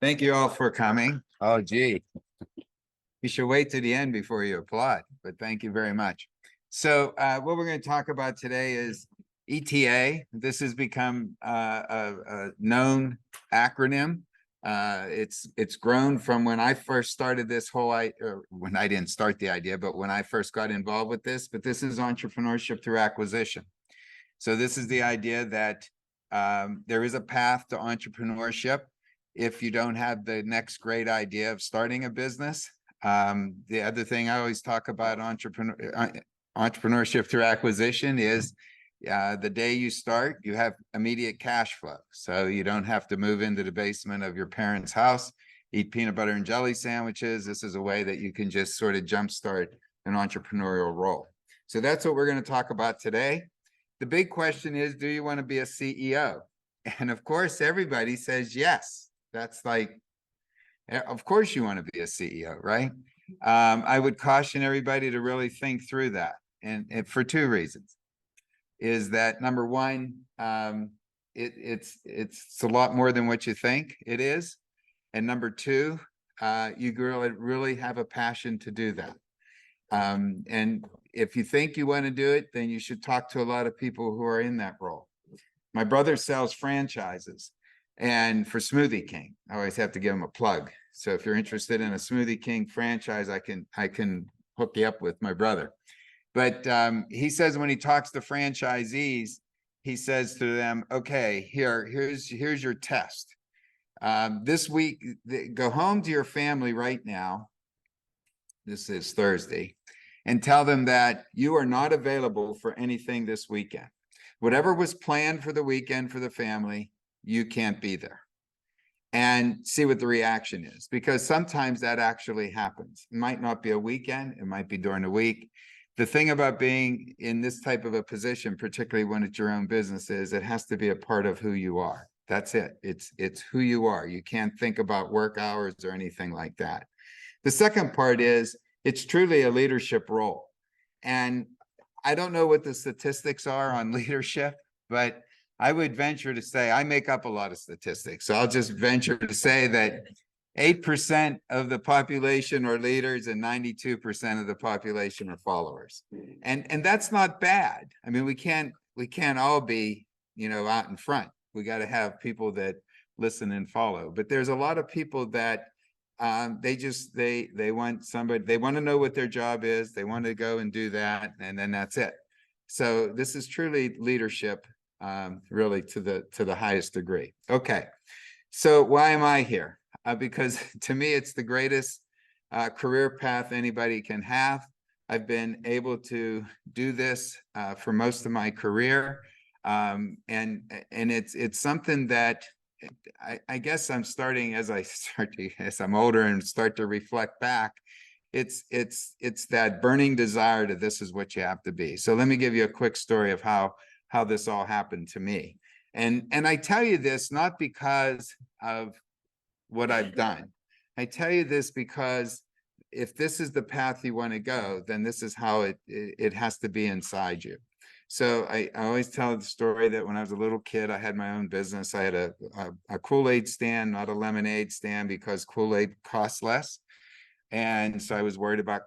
Thank you all for coming. Oh, gee, you should wait to the end before you applaud, but thank you very much. So what we're going to talk about today is ETA. This has become a known acronym. It's grown from when I first started this whole, when I didn't start the idea, but when I first got involved with this, but this is entrepreneurship through acquisition. So this is the idea that there is a path to entrepreneurship if you don't have the next great idea of starting a business. The other thing I always talk about entrepreneurship through acquisition is the day you start, you have immediate cash flow. So you don't have to move into the basement of your parents' house, eat peanut butter and jelly sandwiches. This is a way that you can just sort of jumpstart an entrepreneurial role. So that's what we're going to talk about today. The big question is, do you want to be a CEO? And of course, everybody says yes. That's like, of course you want to be a CEO, right? I would caution everybody to really think through that. And for two reasons. Is that number one, it's a lot more than what you think it is. And number two, you really have a passion to do that. And if you think you want to do it, then you should talk to a lot of people who are in that role. My brother sells franchises, and for Smoothie King, I always have to give him a plug. So if you're interested in a Smoothie King franchise, I can hook you up with my brother. But he says when he talks to franchisees, he says to them, okay, here's your test. This week, go home to your family right now. This is Thursday. And tell them that you are not available for anything this weekend. Whatever was planned for the weekend for the family, you can't be there. And see what the reaction is, because sometimes that actually happens. It might not be a weekend, it might be during the week. The thing about being in this type of a position, particularly when it's your own business, is it has to be a part of who you are. That's it. It's who you are. You can't think about work hours or anything like that. The second part is it's truly a leadership role. And I don't know what the statistics are on leadership, but I would venture to say, I make up a lot of statistics. So I'll just venture to say that 8% of the population are leaders and 92% of the population are followers. And that's not bad. I mean, we can't all be, out in front. We got to have people that listen and follow. But there's a lot of people that they want somebody, they want to know what their job is. They want to go and do that. And then that's it. So this is truly leadership, really to the highest degree. Okay. So why am I here? Because to me, it's the greatest career path anybody can have. I've been able to do this for most of my career. And it's something that I guess I'm starting as I'm older and start to reflect back. It's that burning desire to this is what you have to be. So let me give you a quick story of how this all happened to me. And I tell you this not because of what I've done. I tell you this because if this is the path you want to go, then this is how it has to be inside you. So I always tell the story that when I was a little kid, I had my own business. I had a Kool-Aid stand, not a lemonade stand, because Kool-Aid costs less. And so I was worried about,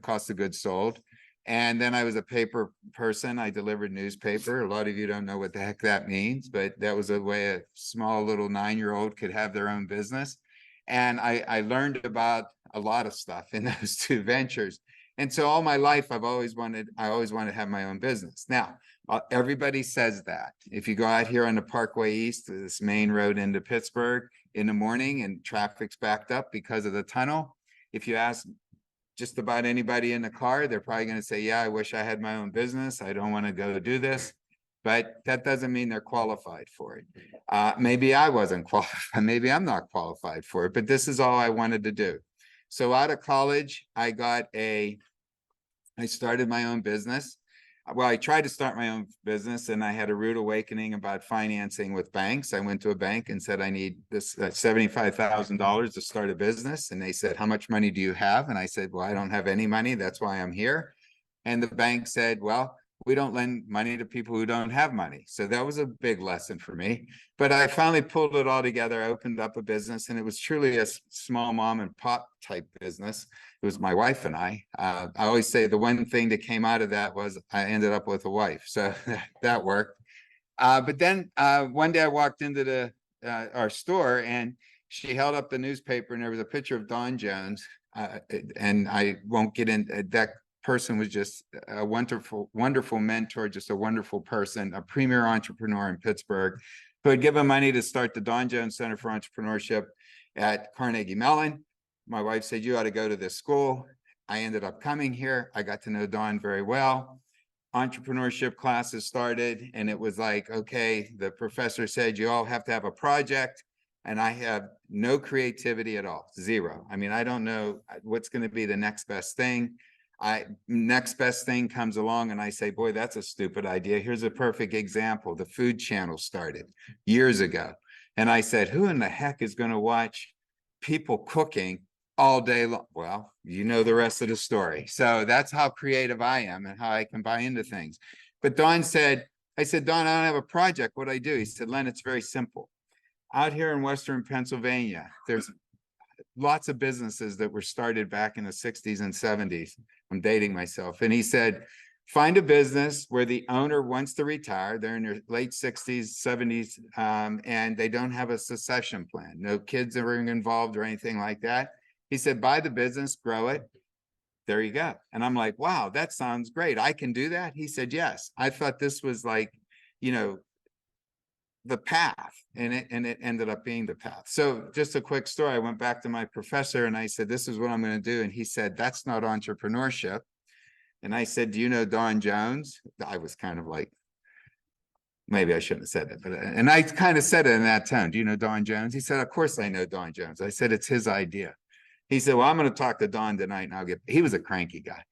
cost of goods sold. And then I was a paper person. I delivered newspaper. A lot of you don't know what the heck that means, but that was a way a small little 9-year-old could have their own business. And I learned about a lot of stuff in those two ventures. And so all my life, I always wanted to have my own business. Now, everybody says that. If you go out here on the Parkway East, this main road into Pittsburgh in the morning and traffic's backed up because of the tunnel, if you ask just about anybody in the car, they're probably going to say, yeah, I wish I had my own business. I don't want to go do this. But that doesn't mean they're qualified for it. Maybe I wasn't qualified. Maybe I'm not qualified for it, but this is all I wanted to do. So out of college, I started my own business. Well, I tried to start my own business and I had a rude awakening about financing with banks. I went to a bank and said, I need this $75,000 to start a business. And they said, how much money do you have? And I said, well, I don't have any money. That's why I'm here. And the bank said, well, we don't lend money to people who don't have money. So that was a big lesson for me. But I finally pulled it all together. I opened up a business, and it was truly a small mom and pop type business. It was my wife and I. I always say the one thing that came out of that was I ended up with a wife. So that worked. But then one day I walked into our store, and she held up the newspaper, and there was a picture of Don Jones. And I won't get into that. Person was just a wonderful, wonderful mentor, just a wonderful person, a premier entrepreneur in Pittsburgh, who had given money to start the Don Jones Center for Entrepreneurship at Carnegie Mellon. My wife said, you ought to go to this school. I ended up coming here. I got to know Don very well. Entrepreneurship classes started, and it was like, okay, the professor said, you all have to have a project. And I have no creativity at all, zero. I mean, I don't know what's going to be the next best thing. Next best thing comes along, and I say, boy, that's a stupid idea. Here's a perfect example. The Food Channel started years ago. And I said, who in the heck is going to watch people cooking all day long? Well, you know the rest of the story. So that's how creative I am and how I can buy into things. But Don said, I said, Don, I don't have a project. What do I do? He said, Len, it's very simple. Out here in Western Pennsylvania, there's lots of businesses that were started back in the 60s and 70s. I'm dating myself. And he said, find a business where the owner wants to retire. They're in their late 60s, 70s, and they don't have a succession plan. No kids are involved or anything like that. He said, buy the business, grow it. There you go. And I'm like, wow, that sounds great. I can do that. He said, yes. I thought this was like, you know, the path, and it ended up being the path. So just a quick story. I went back to my professor and I said, this is what I'm going to do. And he said, that's not entrepreneurship. And I said, do you know Don Jones? I was kind of like, maybe I shouldn't have said it, but, and I kind of said it in that tone. Do you know Don Jones? He said, of course I know Don Jones. I said, it's his idea. He said, well, I'm going to talk to Don tonight and he was a cranky guy.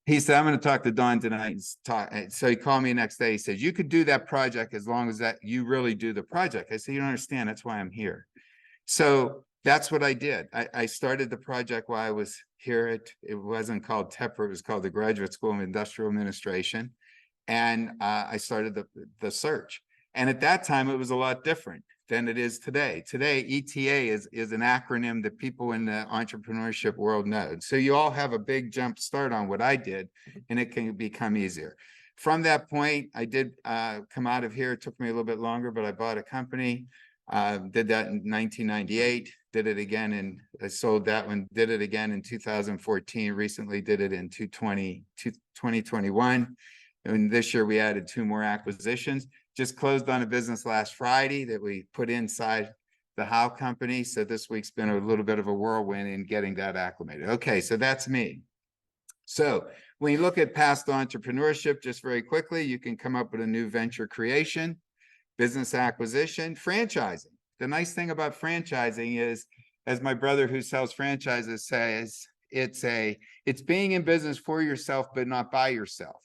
He said, I'm going to talk to Don tonight and talk. So he called me the next day. He said, you could do that project as long as that you really do the project. I said, you don't understand. That's why I'm here. So that's what I did. I started the project while I was here. It wasn't called TEPR. It was called the Graduate School of Industrial Administration. And I started the search. And at that time, it was a lot different than it is today. Today, ETA is an acronym that people in the entrepreneurship world know. So you all have a big jump start on what I did, and it can become easier. From that point, I did come out of here. It took me a little bit longer, but I bought a company, did that in 1998, did it again, and I sold that one, did it again in 2014, recently did it in 2021. And this year we added 2 more acquisitions. Just closed on a business last Friday that we put inside the Howe company. So this week's been a little bit of a whirlwind in getting that acclimated. Okay, so that's me. So when you look at past entrepreneurship, just very quickly, you can come up with a new venture creation, business acquisition, franchising. The nice thing about franchising is, as my brother who sells franchises says, it's being in business for yourself, but not by yourself.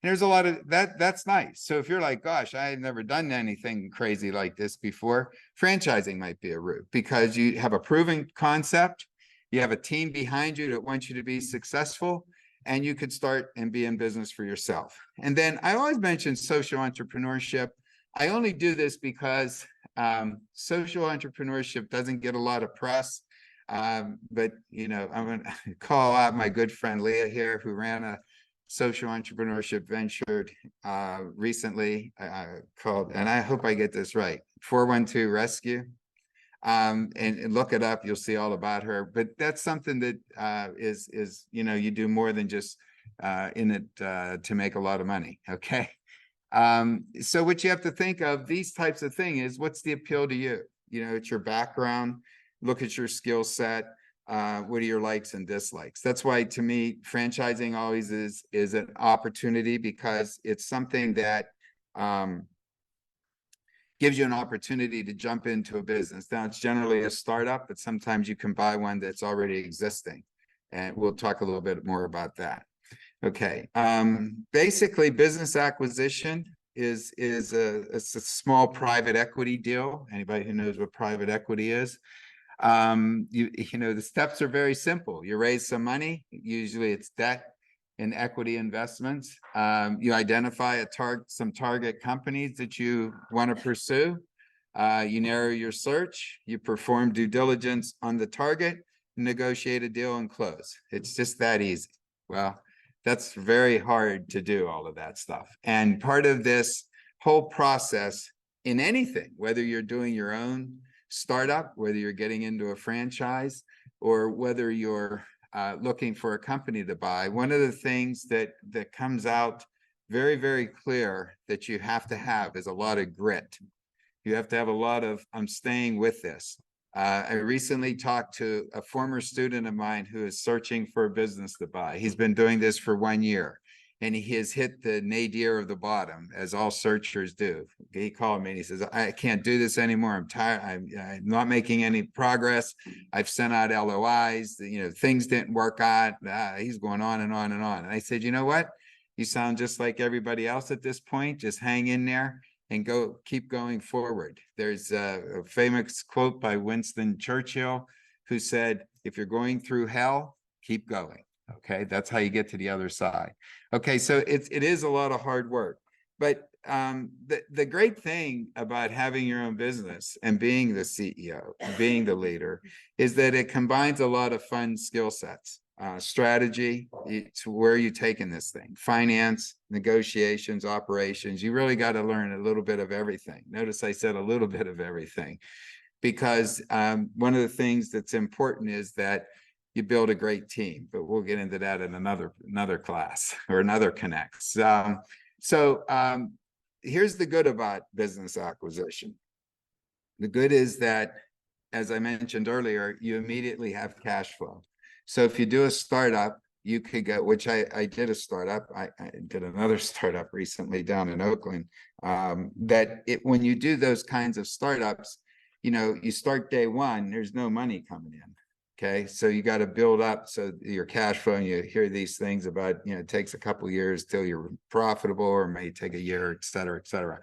And there's a lot of that's nice. So if you're like, gosh, I have never done anything crazy like this before, franchising might be a route because you have a proven concept, you have a team behind you that wants you to be successful, and you could start and be in business for yourself. And then I always mention social entrepreneurship. I only do this because social entrepreneurship doesn't get a lot of press. But, you know, I'm going to call out my good friend Leah here, who ran a social entrepreneurship venture recently called, and I hope I get this right, 412 Rescue. And look it up, you'll see all about her. But that's something that is, you know, you do more than just in it to make a lot of money, okay? So what you have to think of, these types of things is, what's the appeal to you? You know, it's your background, look at your skill set, what are your likes and dislikes? That's why, to me, franchising always is an opportunity, because it's something that gives you an opportunity to jump into a business. Now, it's generally a startup, but sometimes you can buy one that's already existing. And we'll talk a little bit more about that. Okay. Basically, business acquisition is a small private equity deal. Anybody who knows what private equity is? You know, the steps are very simple. You raise some money, usually it's debt, in equity investments. You identify some target companies that you want to pursue. You narrow your search, you perform due diligence on the target, negotiate a deal and close. It's just that easy. Well, that's very hard to do all of that stuff. And part of this whole process in anything, whether you're doing your own startup, whether you're getting into a franchise, or whether you're looking for a company to buy, one of the things that comes out very, very clear that you have to have is a lot of grit. You have to have a lot of, I'm staying with this. I recently talked to a former student of mine who is searching for a business to buy. He's been doing this for 1 year, and he has hit the nadir of the bottom, as all searchers do. He called me and he says, I can't do this anymore. I'm tired. I'm not making any progress. I've sent out LOIs. Things didn't work out. He's going on and on and on. And I said, you know what? You sound just like everybody else at this point. Just hang in there and keep going forward. There's a famous quote by Winston Churchill, who said, if you're going through hell, keep going. Okay, that's how you get to the other side. Okay, so it is a lot of hard work, but the great thing about having your own business and being the CEO, being the leader, is that it combines a lot of fun skill sets. Strategy, to where are you taking this thing? Finance, negotiations, operations. You really got to learn a little bit of everything. Notice I said a little bit of everything, because one of the things that's important is that you build a great team, but we'll get into that in another class or another connects. Here's the good about business acquisition. The good is that, as I mentioned earlier, you immediately have cash flow. So if you do a startup, you could get, which I did a startup. I did another startup recently down in Oakland. When you do those kinds of startups, you start day one, there's no money coming in. Okay, so you got to build up so your cash flow, and you hear these things about, it takes a couple of years till you're profitable, or it may take a year, et cetera, et cetera.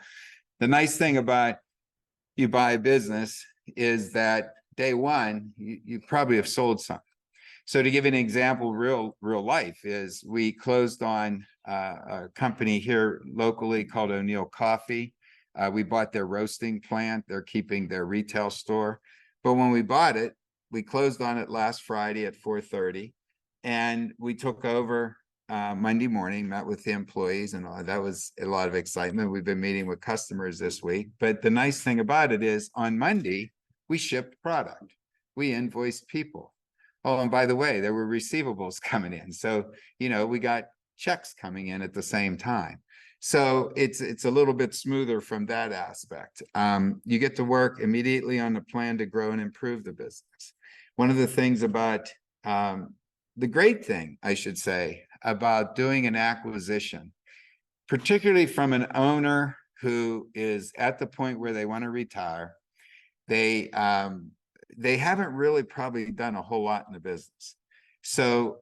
The nice thing about you buy a business is that day one, you probably have sold something. So to give an example, real life is, we closed on a company here locally called O'Neill Coffee. We bought their roasting plant. They're keeping their retail store. But when we bought it, we closed on it last Friday at 4:30, and we took over Monday morning, met with the employees, and all. That was a lot of excitement. We've been meeting with customers this week. But the nice thing about it is, on Monday, we shipped product. We invoiced people. Oh, and by the way, there were receivables coming in. So, we got checks coming in at the same time. So it's a little bit smoother from that aspect. You get to work immediately on the plan to grow and improve the business. One of the things about, the great thing, I should say, about doing an acquisition, particularly from an owner who is at the point where they want to retire, they haven't really probably done a whole lot in the business. So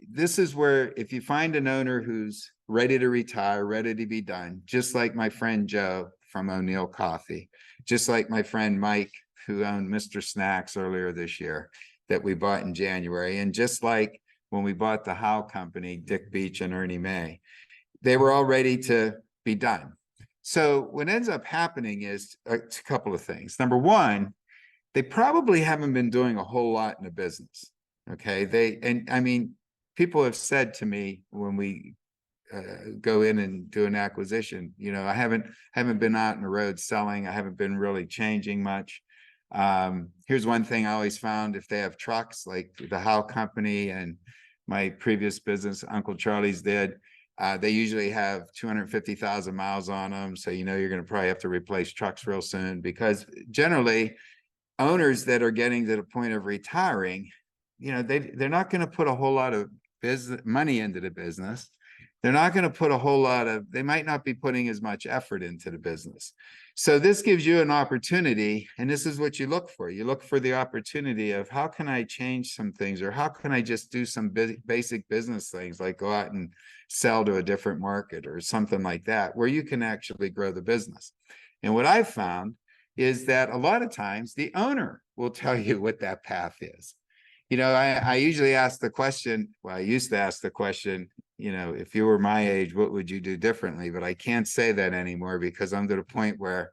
this is where, if you find an owner who's ready to retire, ready to be done, just like my friend Joe from O'Neill Coffee, just like my friend Mike, who owned Mr. Snacks earlier this year, that we bought in January, and just like when we bought the Howe Company, Dick Beach and Ernie May, they were all ready to be done. So what ends up happening is a couple of things. Number one, they probably haven't been doing a whole lot in the business. Okay, people have said to me when we go in and do an acquisition, I haven't been out on the road selling. I haven't been really changing much. Here's one thing I always found: if they have trucks, like the Howe Company and my previous business, Uncle Charlie's did, they usually have 250,000 miles on them. So, you're going to probably have to replace trucks real soon, because generally owners that are getting to the point of retiring, they're not going to put a whole lot of money into the business. They're not going to put a whole lot of, they might not be putting as much effort into the business. So this gives you an opportunity, and this is what you look for. You look for the opportunity of, how can I change some things, or how can I just do some basic business things, like go out and sell to a different market or something like that, where you can actually grow the business. And what I've found is that a lot of times the owner will tell you what that path is. I usually ask the question, well, I used to ask the question, you know, if you were my age, what would you do differently? But I can't say that anymore because I'm to the point where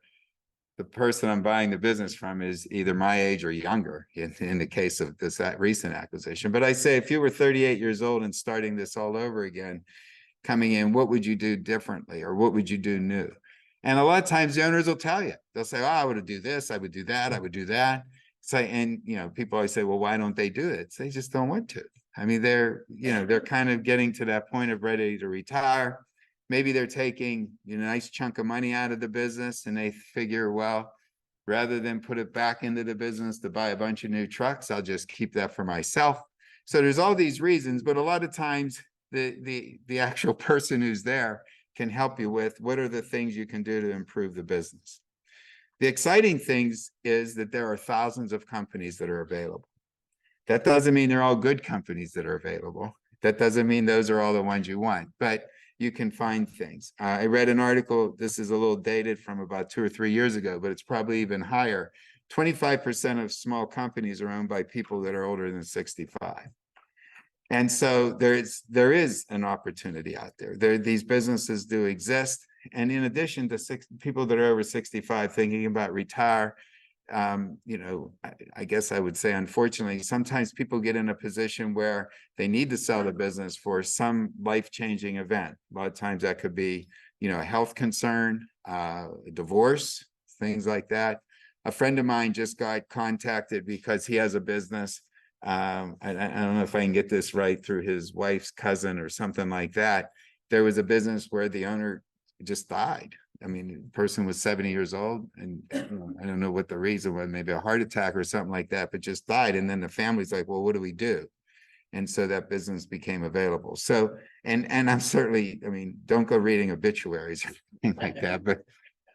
the person I'm buying the business from is either my age or younger in the case of this recent acquisition. But I say, if you were 38 years old and starting this all over again, coming in, what would you do differently or what would you do new? And a lot of times the owners will tell you, they'll say, oh, I would do this, I would do that, I would do that. So, and, you know, people always say, well, why don't they do it? So they just don't want to. I mean, they're, you know, they're kind of getting to that point of ready to retire. Maybe they're taking, you know, a nice chunk of money out of the business and they figure, well, rather than put it back into the business to buy a bunch of new trucks, I'll just keep that for myself. So there's all these reasons, but a lot of times the actual person who's there can help you with what are the things you can do to improve the business. The exciting things is that there are thousands of companies that are available. That doesn't mean they're all good companies that are available. That doesn't mean those are all the ones you want, but you can find things. I read an article, this is a little dated from about 2 or 3 years ago, but it's probably even higher. 25% of small companies are owned by people that are older than 65. And so there is an opportunity out there. These businesses do exist. And in addition to people that are over 65 thinking about retire, you know, I guess I would say, unfortunately, sometimes people get in a position where they need to sell the business for some life-changing event. A lot of times that could be, you know, a health concern, a divorce, things like that. A friend of mine just got contacted because he has a business. I don't know if I can get this right, through his wife's cousin or something like that. There was a business where the owner just died. I mean, the person was 70 years old and I don't know what the reason was, maybe a heart attack or something like that, but just died. And then the family's like, well, what do we do? And so that business became available. So, and I'm certainly, I mean, don't go reading obituaries or anything like that, but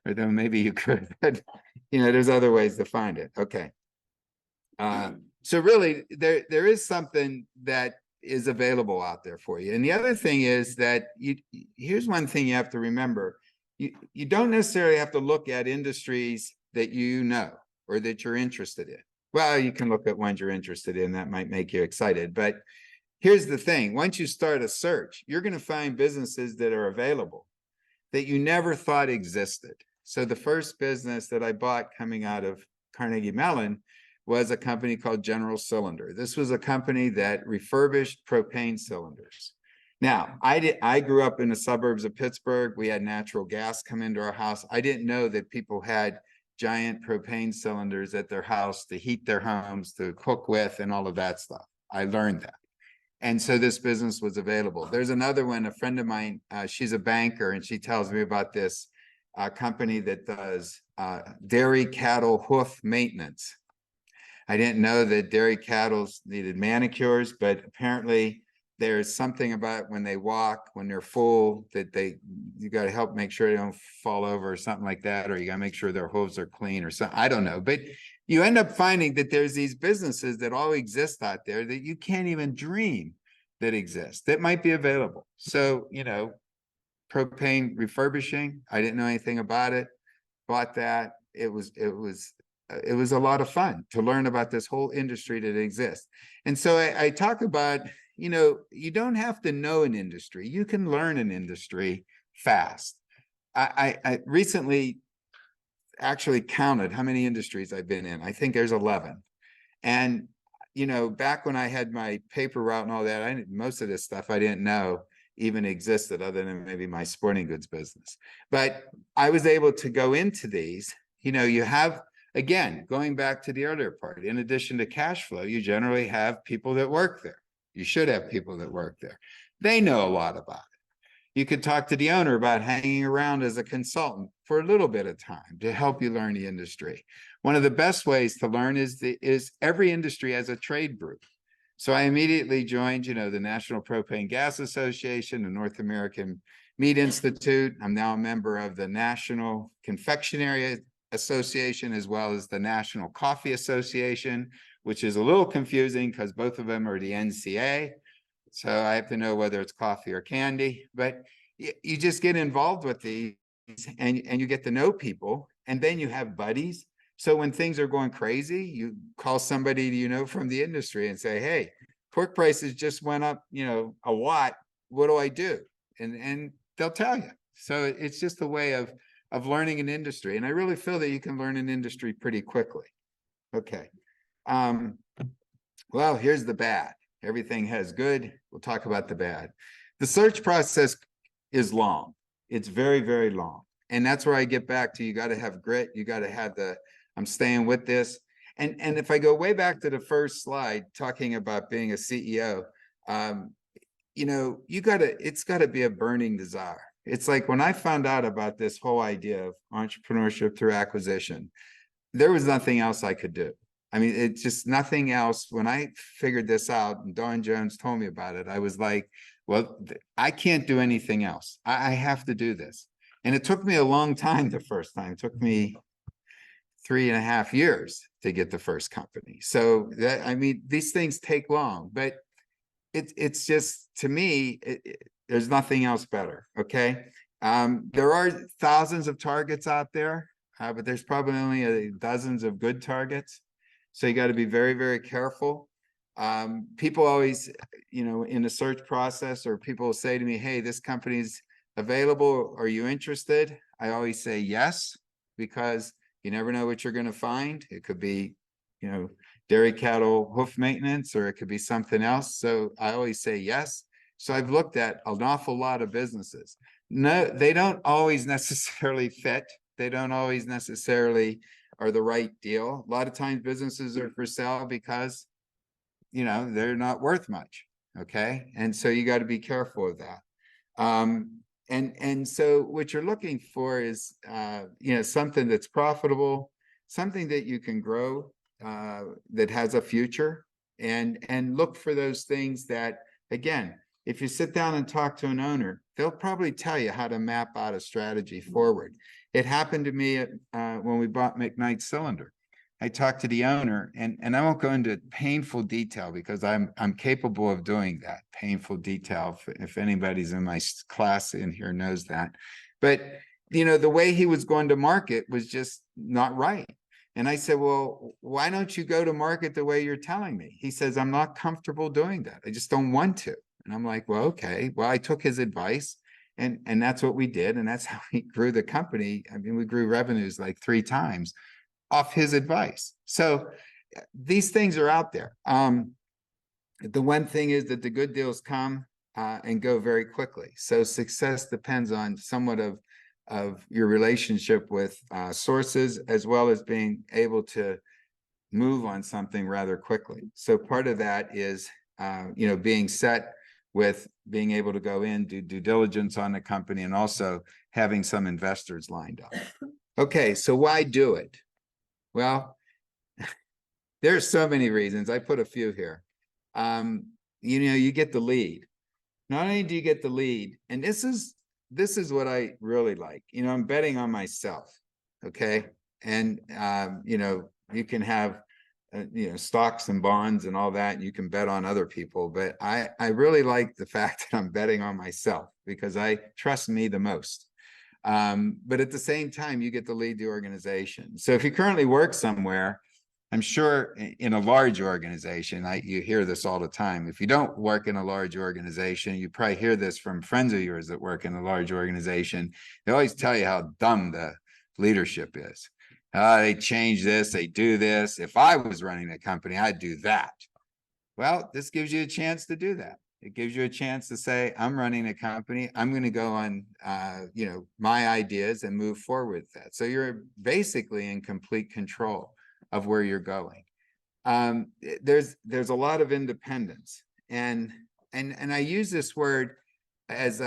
or then maybe you could, but you know, there's other ways to find it. Okay. So really there is something that is available out there for you. And the other thing is that here's one thing you have to remember. You don't necessarily have to look at industries that you know or that you're interested in. Well, you can look at ones you're interested in, that might make you excited. But here's the thing, once you start a search, you're going to find businesses that are available that you never thought existed. So the first business that I bought coming out of Carnegie Mellon was a company called General Cylinder. This was a company that refurbished propane cylinders. Now, I grew up in the suburbs of Pittsburgh. We had natural gas come into our house. I didn't know that people had giant propane cylinders at their house to heat their homes, to cook with, and all of that stuff. I learned that. And so this business was available. There's another one, a friend of mine, she's a banker, and she tells me about this company that does dairy cattle hoof maintenance. I didn't know that dairy cattle needed manicures, but apparently there's something about when they walk, when they're full, that you got to help make sure they don't fall over or something like that, or you got to make sure their hooves are clean or something. I don't know, but you end up finding that there's these businesses that all exist out there that you can't even dream that exist, that might be available. So, you know, propane refurbishing, I didn't know anything about it, bought that. It was a lot of fun to learn about this whole industry that exists. And so I talk about, you know, you don't have to know an industry. You can learn an industry fast. I recently actually counted how many industries I've been in. I think there's 11. And, you know, back when I had my paper route and all that, most of this stuff I didn't know even existed, other than maybe my sporting goods business. But I was able to go into these. You know, you have, again, going back to the earlier part, in addition to cash flow, you generally have people that work there. You should have people that work there. They know a lot about it. You could talk to the owner about hanging around as a consultant for a little bit of time to help you learn the industry. One of the best ways to learn is every industry has a trade group. So I immediately joined, you know, the National Propane Gas Association, the North American Meat Institute. I'm now a member of the National Confectionery Association, as well as the National Coffee Association, which is a little confusing because both of them are the NCA. So I have to know whether it's coffee or candy, but you just get involved with these and you get to know people, and then you have buddies. So when things are going crazy, you call somebody, you know, from the industry and say, hey, pork prices just went up, you know, a watt. what do I do? And they'll tell you. So it's just a way of learning an industry. And I really feel that you can learn an industry pretty quickly. Okay. Well, here's the bad. Everything has good. We'll talk about the bad. The search process is long. It's very, very long. And that's where I get back to, you got to have grit. You got to have I'm staying with this. And if I go way back to the first slide, talking about being a CEO, it's got to be a burning desire. It's like when I found out about this whole idea of entrepreneurship through acquisition, there was nothing else I could do. I mean, it's just nothing else. When I figured this out and Dawn Jones told me about it, I was like, well, I can't do anything else. I have to do this. And it took me a long time the first time. It took me 3.5 years to get the first company. So that, I mean, these things take long, but it's just, to me, there's nothing else better. Okay. There are thousands of targets out there, but there's probably only dozens of good targets. So you got to be very, very careful. People always, in the search process, or people will say to me, hey, this company's available. Are you interested? I always say yes, because you never know what you're going to find. It could be, dairy cattle hoof maintenance, or it could be something else. So I always say yes. So I've looked at an awful lot of businesses. No, they don't always necessarily fit. They don't always necessarily are the right deal. A lot of times businesses are for sale because, they're not worth much. Okay. And so you got to be careful of that. And so what you're looking for is, something that's profitable, something that you can grow, that has a future, and look for those things that, again, if you sit down and talk to an owner, they'll probably tell you how to map out a strategy forward. It happened to me when we bought McKnight Cylinder. I talked to the owner, and I won't go into painful detail because I'm capable of doing that. Painful detail, if anybody's in my class in here knows that. But, the way he was going to market was just not right. And I said, well, why don't you go to market the way you're telling me? He says, I'm not comfortable doing that. I just don't want to. And I'm like, well, okay. Well, I took his advice, and that's what we did. And that's how we grew the company. I mean, we grew revenues like 3 times off his advice. So these things are out there. The one thing is that the good deals come and go very quickly. So success depends on somewhat of your relationship with sources, as well as being able to move on something rather quickly. So part of that is, being set with being able to go in, do due diligence on the company, and also having some investors lined up. Okay, so why do it? Well, there's so many reasons. I put a few here. You get the lead. Not only do you get the lead, and this is what I really like. I'm betting on myself. Okay. And, you can have, stocks and bonds and all that, and you can bet on other people. But I really like the fact that I'm betting on myself, because I trust me the most. But at the same time, you get to lead the organization. So if you currently work somewhere, I'm sure in a large organization, you hear this all the time. If you don't work in a large organization, you probably hear this from friends of yours that work in a large organization. They always tell you how dumb the leadership is. They change this, they do this. If I was running a company, I'd do that. Well, this gives you a chance to do that. It gives you a chance to say, I'm running a company. I'm going to go on, my ideas and move forward with that. So you're basically in complete control of where you're going. There's a lot of independence, and I use this word as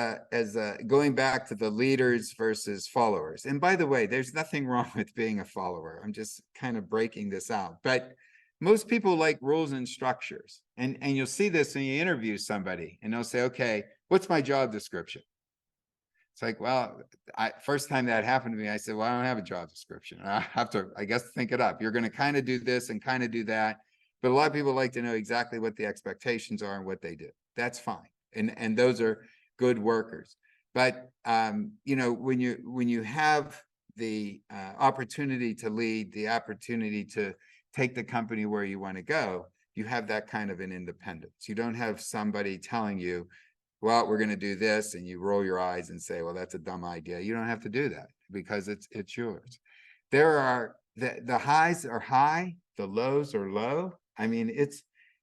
going back to the leaders versus followers. And by the way, there's nothing wrong with being a follower. I'm just kind of breaking this out. But most people like rules and structures, and you'll see this when you interview somebody, and they'll say, okay, what's my job description? It's like, well, first time that happened to me, I said, well, I don't have a job description. I have to, I guess, think it up. You're going to kind of do this and kind of do that. But a lot of people like to know exactly what the expectations are and what they do. That's fine. And those are good workers. But, when you have the opportunity to lead, the opportunity to take the company where you want to go, you have that kind of an independence. You don't have somebody telling you well, we're going to do this, and you roll your eyes and say, well, that's a dumb idea. You don't have to do that because it's yours. There are the highs are high, the lows are low. I mean, it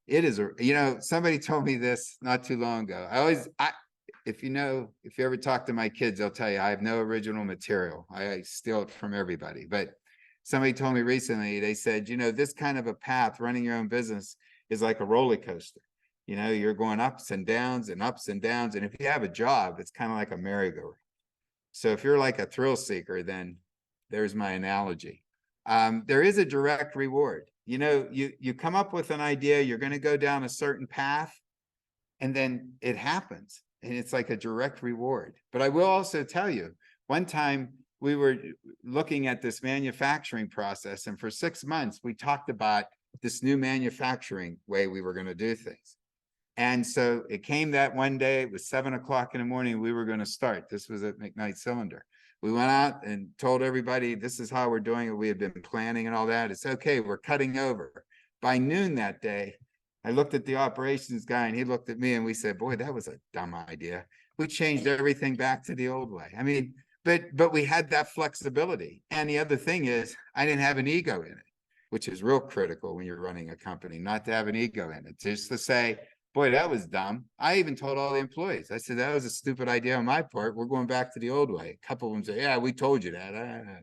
is somebody told me this not too long ago. If you ever talk to my kids, they'll tell you I have no original material. I steal it from everybody. But somebody told me recently, they said, this kind of a path, running your own business, is like a roller coaster. You're going ups and downs and ups and downs. And if you have a job, it's kind of like a merry-go-round. So if you're like a thrill seeker, then there's my analogy. There is a direct reward. You come up with an idea, you're going to go down a certain path, and then it happens. And it's like a direct reward. But I will also tell you, one time we were looking at this manufacturing process, and for 6 months, we talked about this new manufacturing way we were going to do things. And so it came that one day, it was 7 o'clock in the morning, we were going to start. This was at McKnight Cylinder. We went out and told everybody, this is how we're doing it. We had been planning and all that. It's okay, we're cutting over. By noon that day, I looked at the operations guy and he looked at me and we said, boy, that was a dumb idea. We changed everything back to the old way. I mean, but we had that flexibility. And the other thing is, I didn't have an ego in it, which is real critical when you're running a company, not to have an ego in it. Just to say, boy, that was dumb. I even told all the employees, I said, that was a stupid idea on my part. We're going back to the old way. A couple of them say, yeah, we told you that.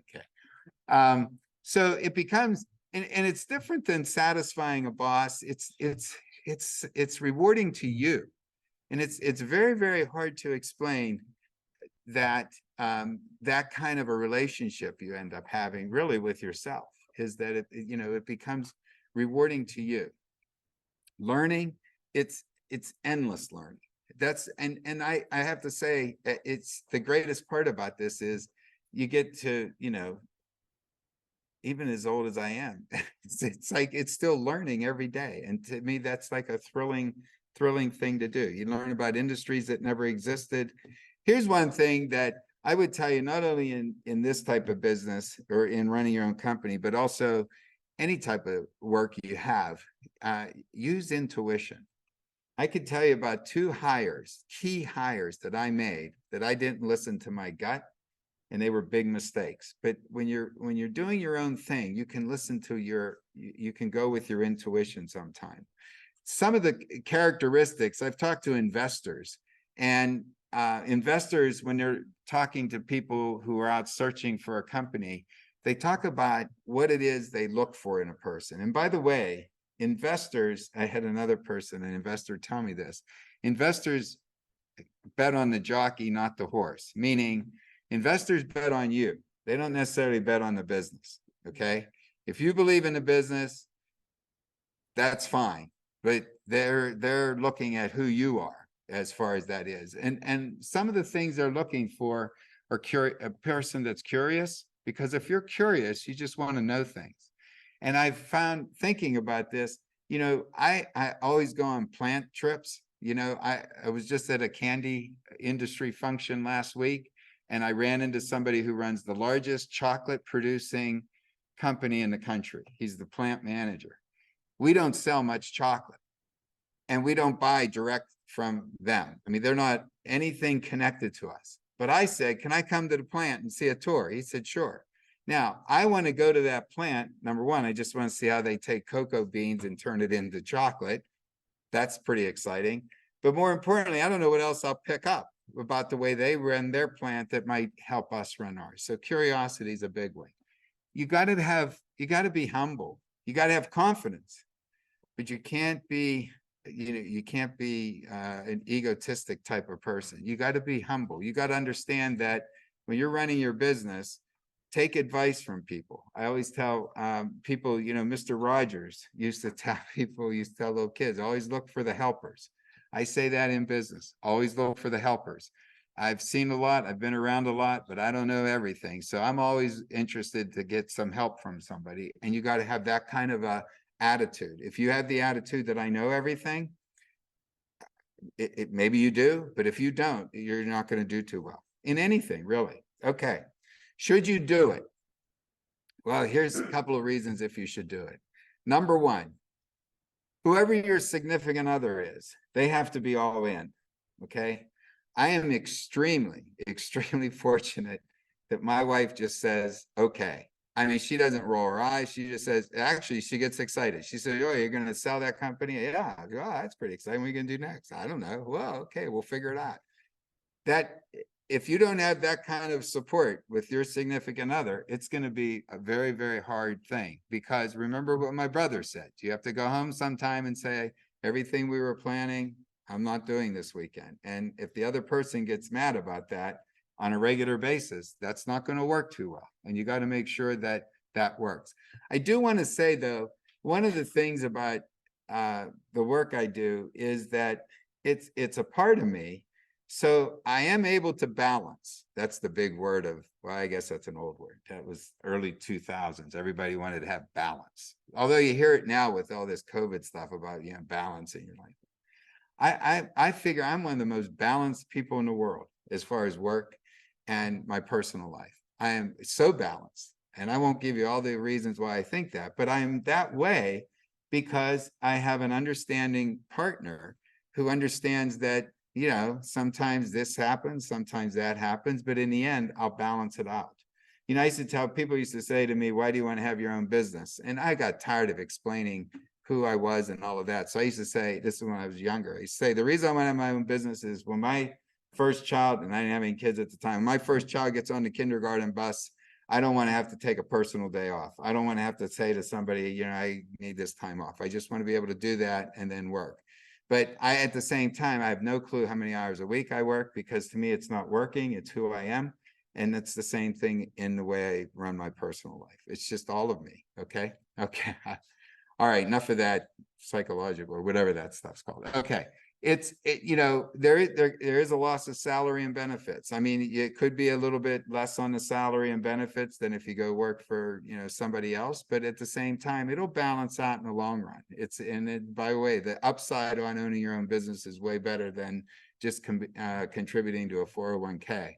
Okay. So it becomes, and it's different than satisfying a boss. It's rewarding to you. And it's very, very hard to explain that that kind of a relationship you end up having really with yourself, is that it becomes rewarding to you. Learning, it's endless learning. And I have to say, it's the greatest part about this is you get to, even as old as I am, it's like it's still learning every day. And to me, that's like a thrilling thing to do. You learn about industries that never existed. Here's one thing that I would tell you, not only in this type of business or in running your own company, but also any type of work you have, use intuition. I could tell you about 2 key hires that I made that I didn't listen to my gut, and they were big mistakes. But when you're doing your own thing, you can listen to you can go with your intuition sometime. Some of the characteristics, I've talked to investors, and investors, when they're talking to people who are out searching for a company, they talk about what it is they look for in a person. And by the way, investors, I had an investor tell me this, investors bet on the jockey, not the horse, meaning investors bet on you. They don't necessarily bet on the business, okay? If you believe in the business, that's fine, but they're looking at who you are as far as that is. And some of the things they're looking for are a person that's curious, because if you're curious, you just want to know things. And I've found, thinking about this, I always go on plant trips. I was just at a candy industry function last week, and I ran into somebody who runs the largest chocolate producing company in the country. He's the plant manager. We don't sell much chocolate, and we don't buy direct from them. I mean, they're not anything connected to us. But I said, can I come to the plant and see a tour? He said, sure. Now, I want to go to that plant. Number one, I just want to see how they take cocoa beans and turn it into chocolate. That's pretty exciting. But more importantly, I don't know what else I'll pick up about the way they run their plant that might help us run ours. So curiosity is a big one. You got to be humble. You got to have confidence, but you can't be, an egotistic type of person. You got to be humble. You got to understand that when you're running your business, take advice from people. I always tell people, Mr. Rogers used to tell little kids, always look for the helpers. I say that in business, always look for the helpers. I've seen a lot, I've been around a lot, but I don't know everything. So I'm always interested to get some help from somebody. And you got to have that kind of a attitude. If you have the attitude that I know everything, maybe you do, but if you don't, you're not going to do too well in anything, really. Okay. Should you do it? Well, here's a couple of reasons if you should do it. Number one, whoever your significant other is, they have to be all in. Okay. I am extremely, extremely fortunate that my wife just says, okay. I mean, she doesn't roll her eyes. She just says, actually, she gets excited. She says, oh, you're going to sell that company? Yeah. I go, oh, that's pretty exciting. What are you going to do next? I don't know. Well, okay, we'll figure it out. That if you don't have that kind of support with your significant other, it's going to be a very, very hard thing. Because remember what my brother said, you have to go home sometime and say, everything we were planning, I'm not doing this weekend. And if the other person gets mad about that on a regular basis, that's not going to work too well. And you got to make sure that that works. I do want to say, though, one of the things about the work I do is that it's a part of me. So I am able to balance. That's the big word of, well, I guess that's an old word. That was early 2000s. Everybody wanted to have balance. Although you hear it now with all this COVID stuff about, balance in your life. I figure I'm one of the most balanced people in the world as far as work and my personal life. I am so balanced, and I won't give you all the reasons why I think that, but I am that way because I have an understanding partner who understands that, sometimes this happens, sometimes that happens, but in the end, I'll balance it out. I used to tell people used to say to me, why do you want to have your own business? And I got tired of explaining who I was and all of that. So I used to say, this is when I was younger, I used to say, the reason I want to have my own business is when my first child, and I didn't have any kids at the time, my first child gets on the kindergarten bus, I don't want to have to take a personal day off. I don't want to have to say to somebody, I need this time off. I just want to be able to do that and then work. But at the same time, I have no clue how many hours a week I work, because to me, it's not working. It's who I am. And it's the same thing in the way I run my personal life. It's just all of me. Okay. Okay. All right. Enough of that psychological or whatever that stuff's called. Okay. There is a loss of salary and benefits. I mean, it could be a little bit less on the salary and benefits than if you go work for, somebody else, but at the same time, it'll balance out in the long run. By the way, the upside on owning your own business is way better than just contributing to a 401k.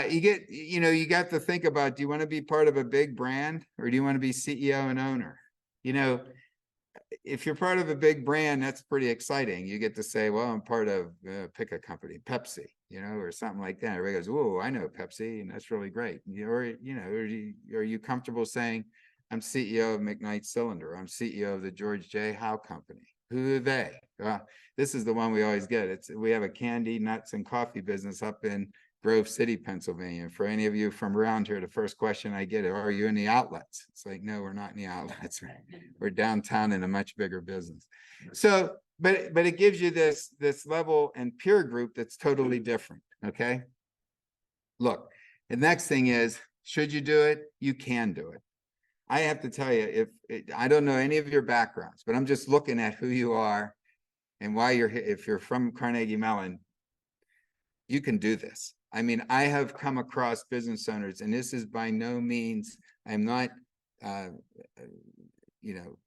You got to think about, do you want to be part of a big brand, or do you want to be CEO and owner? If you're part of a big brand, that's pretty exciting. You get to say, well, I'm part of, pick a company, Pepsi, or something like that. Everybody goes, oh, I know Pepsi, and that's really great. Are you comfortable saying, I'm CEO of McKnight Cylinder, I'm CEO of the George J. Howe Company? Who are they? This is the one we always get. We have a candy, nuts, and coffee business up in Grove City, Pennsylvania. For any of you from around here, the first question I get is, are you in the outlets? It's like, no, we're not in the outlets. We're downtown in a much bigger business. So, but it gives you this level and peer group that's totally different. Okay. Look, the next thing is, should you do it? You can do it. I have to tell you, I don't know any of your backgrounds, but I'm just looking at who you are and why you're here. If you're from Carnegie Mellon, you can do this. I mean, I have come across business owners, and this is by no means, I'm not,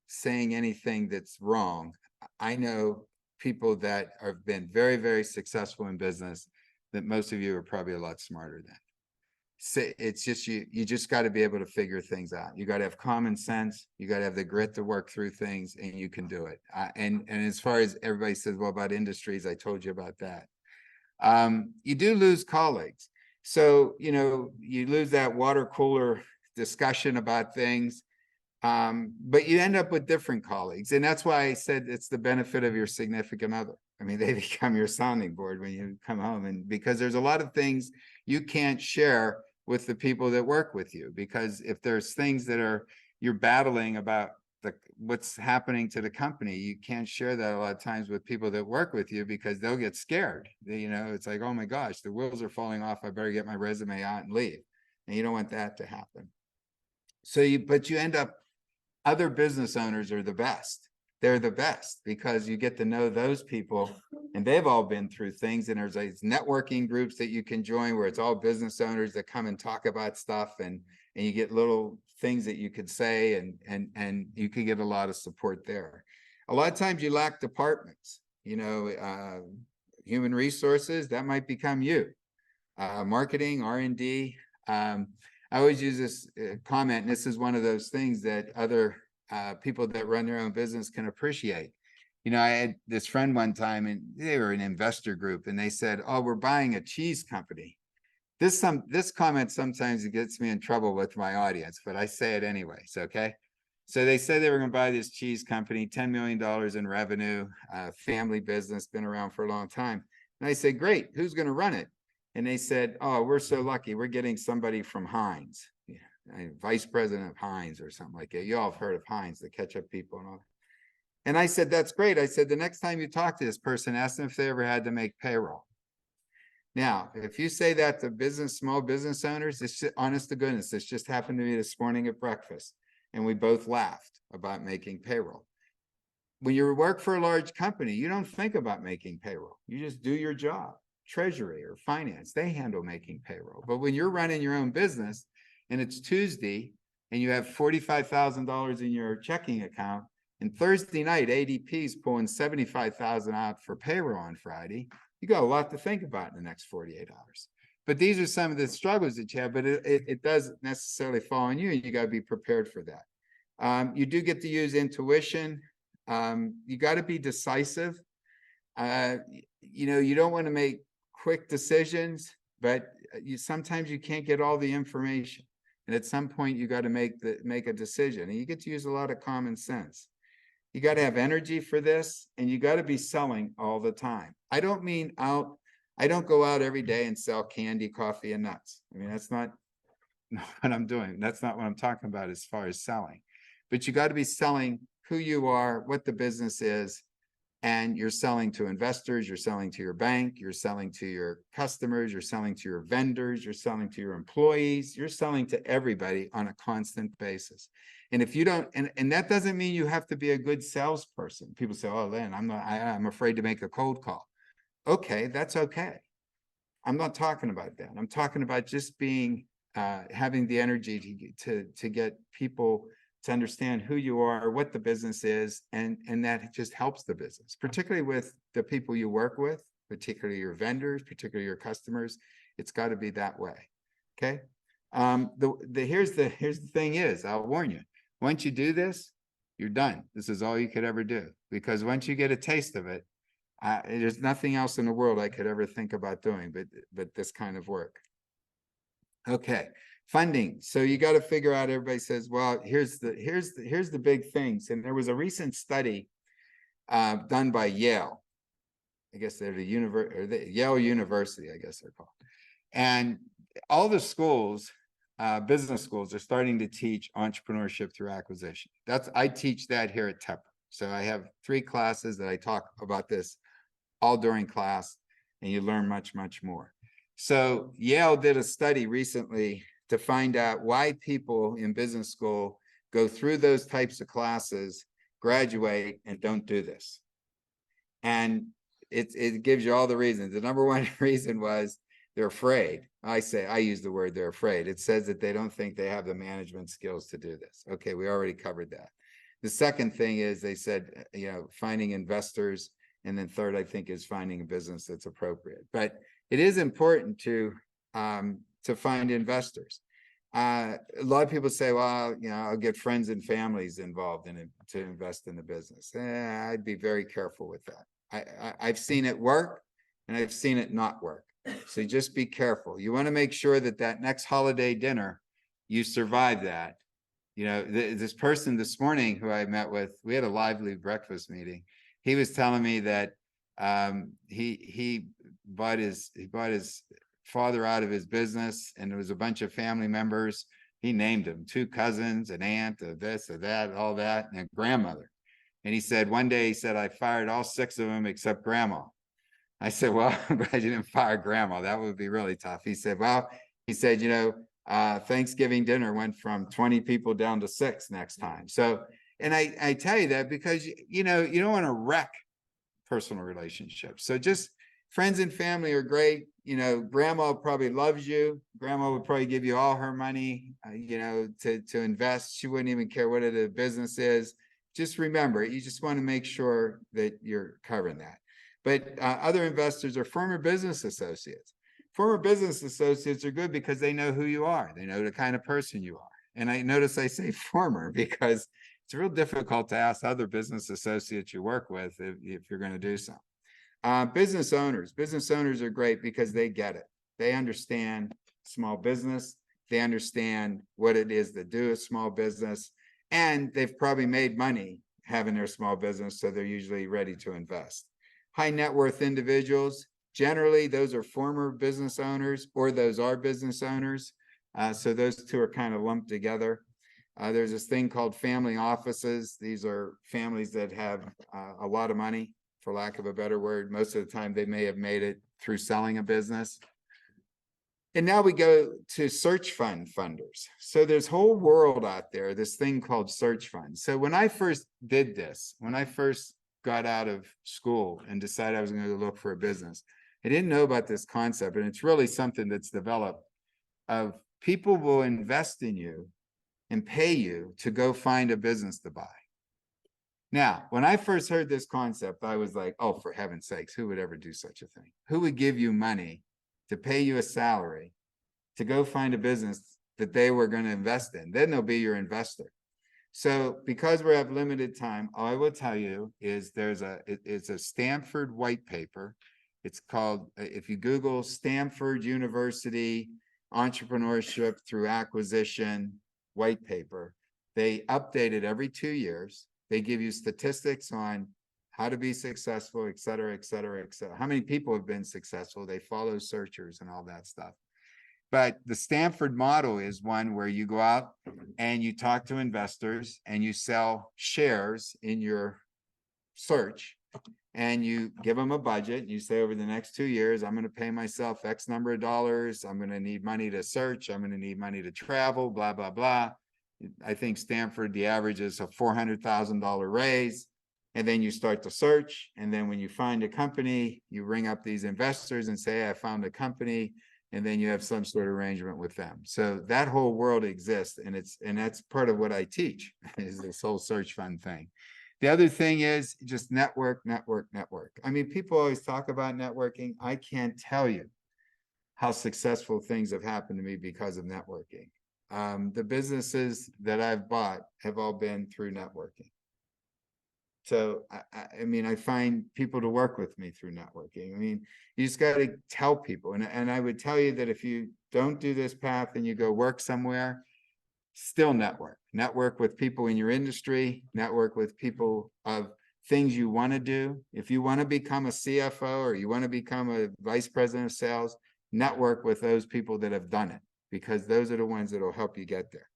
saying anything that's wrong. I know people that have been very, very successful in business that most of you are probably a lot smarter than. It's just, you just got to be able to figure things out. You got to have common sense. You got to have the grit to work through things, and you can do it. And as far as everybody says, well, about industries, I told you about that. You do lose colleagues. So, you lose that water cooler discussion about things, but you end up with different colleagues. And that's why I said it's the benefit of your significant other. I mean, they become your sounding board when you come home, and because there's a lot of things you can't share with the people that work with you, because if there's things that you're battling about what's happening to the company, you can't share that a lot of times with people that work with you, because they'll get scared. It's like, oh my gosh, the wheels are falling off. I better get my resume out and leave. And you don't want that to happen. But you end up, other business owners are the best. They're the best because you get to know those people, and they've all been through things. And there's these networking groups that you can join where it's all business owners that come and talk about stuff, and you get little things that you could say, and you can get a lot of support there. A lot of times you lack departments, human resources, that might become you. Marketing, R&D. I always use this comment, and this is one of those things that other people that run their own business can appreciate. You know, I had this friend one time and they were an investor group and they said, oh, we're buying a cheese company. This comment sometimes it gets me in trouble with my audience, but I say it anyways, okay? So they said they were going to buy this cheese company, $10 million in revenue, family business, been around for a long time. And I said, great, who's going to run it? And they said, oh, we're so lucky. We're getting somebody from Heinz, vice president of Heinz or something like that. You all have heard of Heinz, the ketchup people and all that. And I said, that's great. I said, the next time you talk to this person, ask them if they ever had to make payroll. Now, if you say that to small business owners, it's just, honest to goodness, this just happened to me this morning at breakfast, and we both laughed about making payroll. When you work for a large company, you don't think about making payroll. You just do your job. Treasury or finance, they handle making payroll. But when you're running your own business and it's Tuesday and you have $45,000 in your checking account, and Thursday night, ADP is pulling $75,000 out for payroll on Friday, you got a lot to think about in the next 48 hours. But these are some of the struggles that you have, but it doesn't necessarily fall on you. You got to be prepared for that. You do get to use intuition. You got to be decisive. You know, you don't want to make quick decisions, but sometimes you can't get all the information. And at some point, you got to make a decision. And you get to use a lot of common sense. You got to have energy for this, and you got to be selling all the time. I don't go out every day and sell candy, coffee, and nuts. I mean, that's not what I'm doing. That's not what I'm talking about as far as selling. But you got to be selling who you are, what the business is, and you're selling to investors, you're selling to your bank, you're selling to your customers, you're selling to your vendors, you're selling to your employees, you're selling to everybody on a constant basis. And if you don't, and that doesn't mean you have to be a good salesperson. People say, oh, Len, I'm afraid to make a cold call. Okay, that's okay. I'm not talking about that. I'm talking about just being, having the energy to get people to understand who you are, what the business is, and that just helps the business, particularly with the people you work with, particularly your vendors, particularly your customers. It's got to be that way. Okay. Here's the thing is, I'll warn you, once you do this, you're done. This is all you could ever do, because once you get a taste of it, there's nothing else in the world I could ever think about doing, but this kind of work. Okay. Funding. So you got to figure out, everybody says, well, here's the big things. And there was a recent study done by Yale. I guess they're Yale University, I guess they're called. And all the schools, business schools, are starting to teach entrepreneurship through acquisition. I teach that here at Tepper. So I have 3 classes that I talk about this all during class, and you learn much, much more. So Yale did a study recently to find out why people in business school go through those types of classes, graduate, and don't do this. And it gives you all the reasons. The number one reason was they're afraid. I use the word they're afraid. It says that they don't think they have the management skills to do this. Okay, we already covered that. The second thing is they said, you know, finding investors. And then third, I think, is finding a business that's appropriate. But it is important to find investors. A lot of people say, well, you know, I'll get friends and families involved in it to invest in the business. I'd be very careful with that. I've seen it work and I've seen it not work. So just be careful. You want to make sure that next holiday dinner, you survive that. You know, this person this morning who I met with, we had a lively breakfast meeting. He was telling me that he bought his father out of his business, and there was a bunch of family members. He named them 2 cousins, an aunt, a this, a that, all that, and a grandmother. And he said, one day, he said, I fired all 6 of them except grandma. I said, well, I'm glad you didn't fire grandma. That would be really tough. He said, well, you know, Thanksgiving dinner went from 20 people down to 6 next time. So, and I tell you that because, you know, you don't want to wreck personal relationships. So just friends and family are great. You know, grandma probably loves you. Grandma would probably give you all her money, you know, to invest. She wouldn't even care what the business is. Just remember, you just want to make sure that you're covering that. But other investors are former business associates. Former business associates are good because they know who you are. They know the kind of person you are. And I notice I say former because It's real difficult to ask other business associates you work with if you're going to do so. Business owners are great because they get it. They understand small business. They understand what it is to do a small business, and they've probably made money having their small business, so they're usually ready to invest. High net worth individuals, generally those are former business owners or those are business owners. So those two are kind of lumped together. There's this thing called family offices. These are families that have a lot of money, for lack of a better word. Most of the time they may have made it through selling a business. And now we go to search fund funders. So there's a whole world out there, this thing called search funds. So when I first did this, when I first got out of school and decided I was going to look for a business, I didn't know about this concept. And it's really something that's developed of people will invest in you and pay you to go find a business to buy. Now, when I first heard this concept, I was like, oh, for heaven's sakes, who would ever do such a thing? Who would give you money to pay you a salary to go find a business that they were going to invest in? Then they'll be your investor. So because we have limited time, all I will tell you is it's a Stanford white paper. It's called, if you Google Stanford University Entrepreneurship through Acquisition white paper, they update it every 2 years. They give you statistics on how to be successful, et cetera, et cetera, et cetera. How many people have been successful? They follow searchers and all that stuff. But the Stanford model is one where you go out and you talk to investors and you sell shares in your search, and you give them a budget. And you say, over the next 2 years, I'm going to pay myself X number of dollars. I'm going to need money to search. I'm going to need money to travel, blah, blah, blah. I think Stanford, the average is a $400,000 raise. And then you start to search. And then when you find a company, you ring up these investors and say, I found a company. And then you have some sort of arrangement with them. So that whole world exists. And that's part of what I teach, is this whole search fund thing. The other thing is just network. I mean, people always talk about networking. I can't tell you how successful things have happened to me because of networking. The businesses that I've bought have all been through networking. So, I mean, I find people to work with me through networking. I mean, you just got to tell people. And I would tell you that if you don't do this path and you go work somewhere, still network with people in your industry, network with people of things you want to do. If you want to become a CFO or you want to become a vice president of sales, network with those people that have done it, because those are the ones that will help you get there.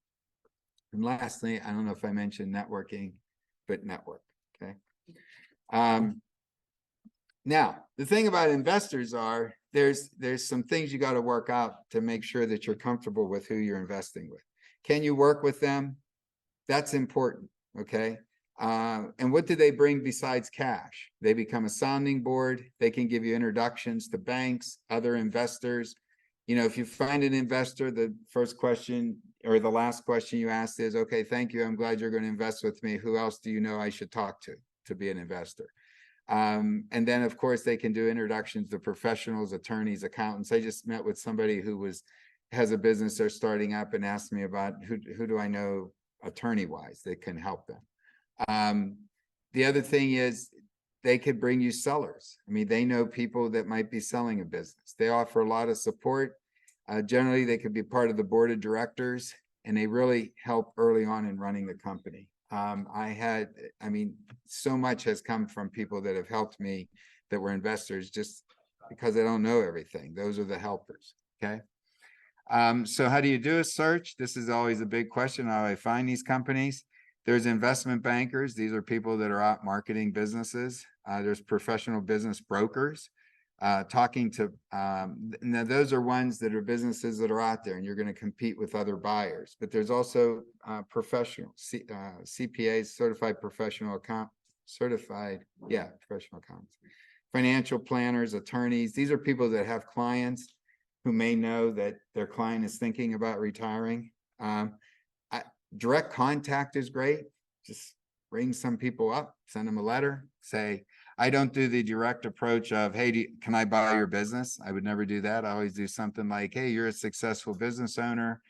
And lastly, I don't know if I mentioned networking, but network. Okay. Now, the thing about investors are there's some things you got to work out to make sure that you're comfortable with who you're investing with. Can you work with them? That's important. Okay. And what do they bring besides cash? They become a sounding board. They can give you introductions to banks, other investors. You know, if you find an investor, the first question or the last question you ask is, okay, thank you. I'm glad you're going to invest with me. Who else do you know I should talk to be an investor? And then, of course, they can do introductions to professionals, attorneys, accountants. I just met with somebody who has a business they're starting up and asked me about who do I know attorney-wise that can help them. The other thing is they could bring you sellers. I mean, they know people that might be selling a business. They offer a lot of support. Generally, they could be part of the board of directors, and they really help early on in running the company. I mean, so much has come from people that have helped me that were investors just because they don't know everything. Those are the helpers. Okay. So how do you do a search? This is always a big question. How do I find these companies? There's investment bankers. These are people that are out marketing businesses. There's professional business brokers. Talking to, now those are ones that are businesses that are out there and you're going to compete with other buyers. But there's also professional CPAs, professional accountants, financial planners, attorneys. These are people that have clients who may know that their client is thinking about retiring. Direct contact is great. Just ring some people up, send them a letter, say, I don't do the direct approach of, hey, can I buy your business? I would never do that. I always do something like, hey, you're a successful business owner.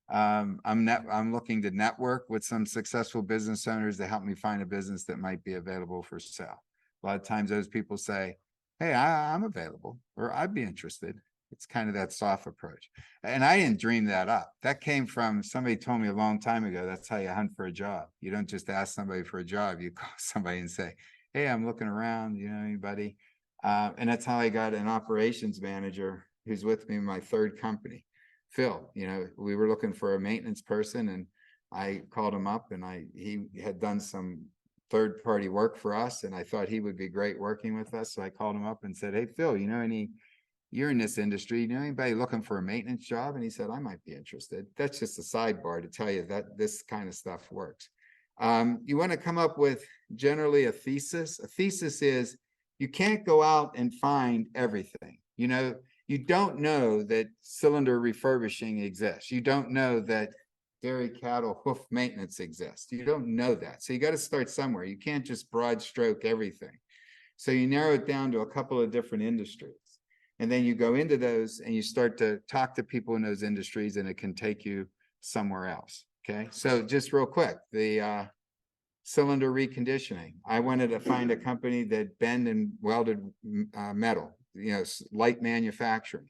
I'm looking to network with some successful business owners to help me find a business that might be available for sale. A lot of times those people say, hey, I'm available, or I'd be interested. It's kind of that soft approach. And I didn't dream that up. That came from somebody told me a long time ago. That's how you hunt for a job. You don't just ask somebody for a job. You call somebody and say, hey, I'm looking around, you know, anybody? And that's how I got an operations manager who's with me in my third company, Phil. You know, we were looking for a maintenance person, and I called him up, and he had done some third party work for us, and I thought he would be great working with us. So I called him up and said, hey, Phil, you know, you're in this industry, you know anybody looking for a maintenance job? And he said, I might be interested. That's just a sidebar to tell you that this kind of stuff works. You want to come up with generally a thesis. A thesis is you can't go out and find everything. You know, you don't know that cylinder refurbishing exists. You don't know that dairy cattle hoof maintenance exists. You don't know that. So you got to start somewhere. You can't just broad stroke everything. So you narrow it down to a couple of different industries. And then you go into those and you start to talk to people in those industries, and it can take you somewhere else. Okay. So just real quick, the cylinder reconditioning. I wanted to find a company that bend and welded metal, you know, light manufacturing.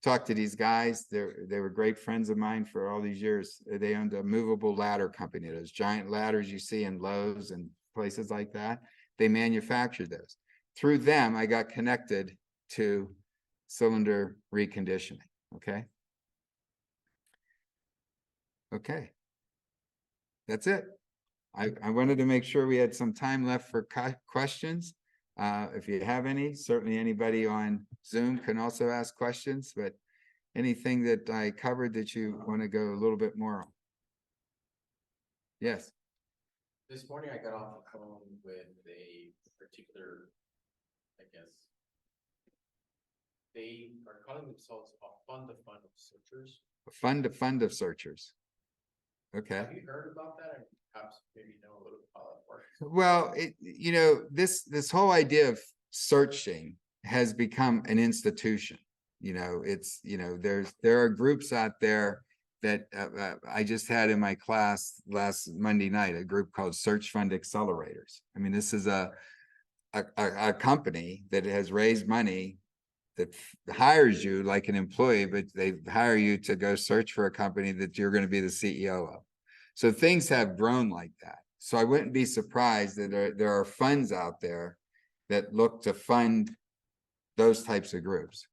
Talked to these guys. They were great friends of mine for all these years. They owned a movable ladder company, those giant ladders you see in Lowe's and places like that. They manufactured those. Through them, I got connected to cylinder reconditioning. Okay. Okay. That's it. I wanted to make sure we had some time left for questions. If you have any, certainly anybody on Zoom can also ask questions, but anything that I covered that you want to go a little bit more on? Yes. This morning I got off the phone with a particular, I guess, they are calling themselves a fund of searchers. A fund of searchers. Okay. Have you heard about that? And perhaps maybe know a little bit how that works. Well, you know, this whole idea of searching has become an institution. You know, it's, you know, there are groups out there that I just had in my class last Monday night, a group called Search Fund Accelerators. I mean, this is a company that has raised money that hires you like an employee, but they hire you to go search for a company that you're going to be the CEO of. So things have grown like that. So I wouldn't be surprised that there are funds out there that look to fund those types of groups.